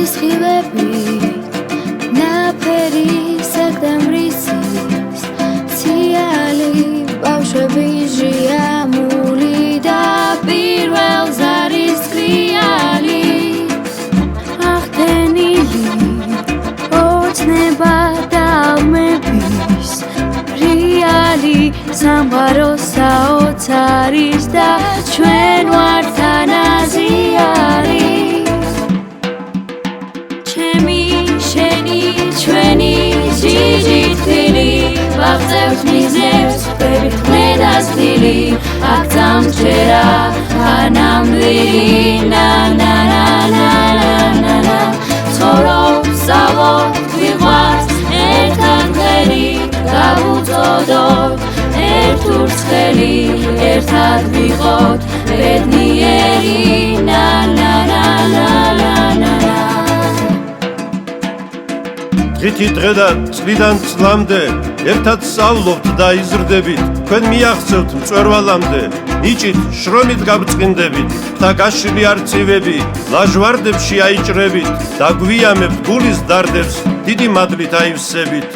სხივები ნაფერი სექტემბრისის ციალი ბავშვები ჟიამული და პირველ ზარის კრიალი ახდენილი ოცნება და ალმების რეალი სამყაროს საოცარის და ჩვენ ვართ თანაზიარი ჩვენი ჯიჯი თბილი ვაღწევთ მიზნებს ხვდებით ყმედას დილი აქ დამჯერა ანამდვილი ნანანანანანა ცხოვრობ სწავლობ ვიყვართ ერთად ღერი გავუწოდოთ ერთ ურცხელი ერთად ვიყოთ ბედნიერი ნანანანანანა დღითი დღედა წლიდან წლამდე ერთად სწავლობთ და იზრდებით თქვენ მიაღწევთ მწვერვალამდე ნიჭით შრომით გავწყინდებით და გაშლილი არწივები ლაჟვარდებში აიჭრებით და გვიამებთ გულის დარდებს დიდი მადლით აივსებით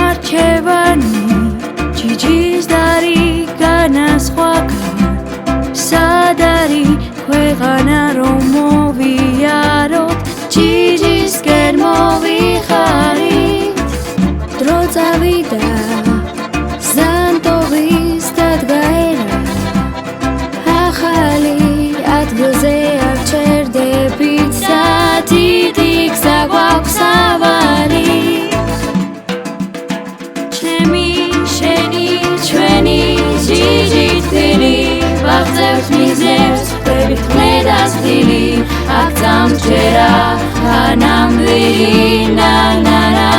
არჩევანი ჯიჯის დარი განასხვაგან სად არის ქვეყანა რომ მოვიაროთ ჯიჯისკენ მოვიხარით დრო წავიდა ზანტოღის დადგაერა ახალი ადგილზე არ ჩერდებით სათითი გზა გვაქვს ავალი ჩვენი ჯიჯი თბილი ვაღწევთ მიზნებს ხვდებით ყმედას დილი აქ დამჯერა ანამდვილი ნანანანანანა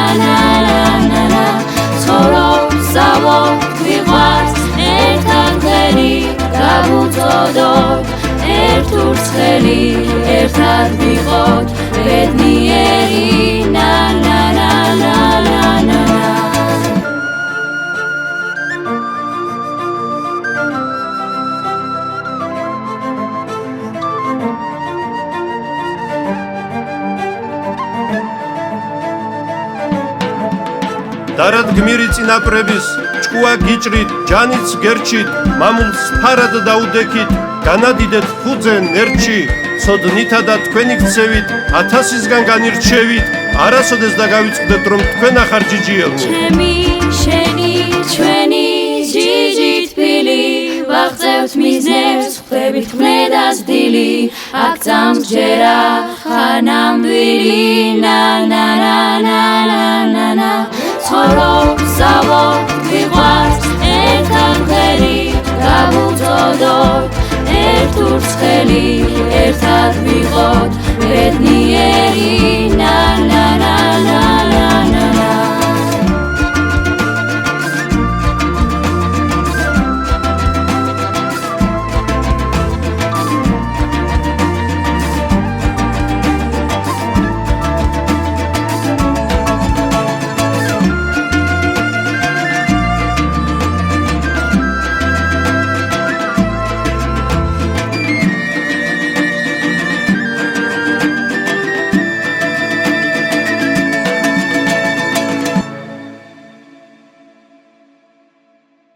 ცხოვრობ სწავლობ ვიყვართ ერთად ღერი გავუწოდოთ ერთ ურცხელი ერთად ვიყოთ ბედნიერი ნანანანანანა დარად გმირი წინაპრების ჭკუა გიჭრით ჯანიც გერჩით მამულს ფარად დაუდექით განადიდეთ ფუძენ ერთში ცოდნითა და თქვენი გცევით 1000-ისგან განირჩევით არასოდეს და გავიწყდეთ რომ თქვენ ახარ ჯიჯიელნი ჩვენი ჯიჯი თბილი ვაღწევთ მიზნებს ხვდებით ყმედას დილი აქ დამჯერა ანამდვილი ნანანანანანა ცხოვრობ სწავლობ ვიყვართ ერთად ღერი გავუწოდოთ ერთ ურცხელი ერთად ვიყოთ ბედნიერი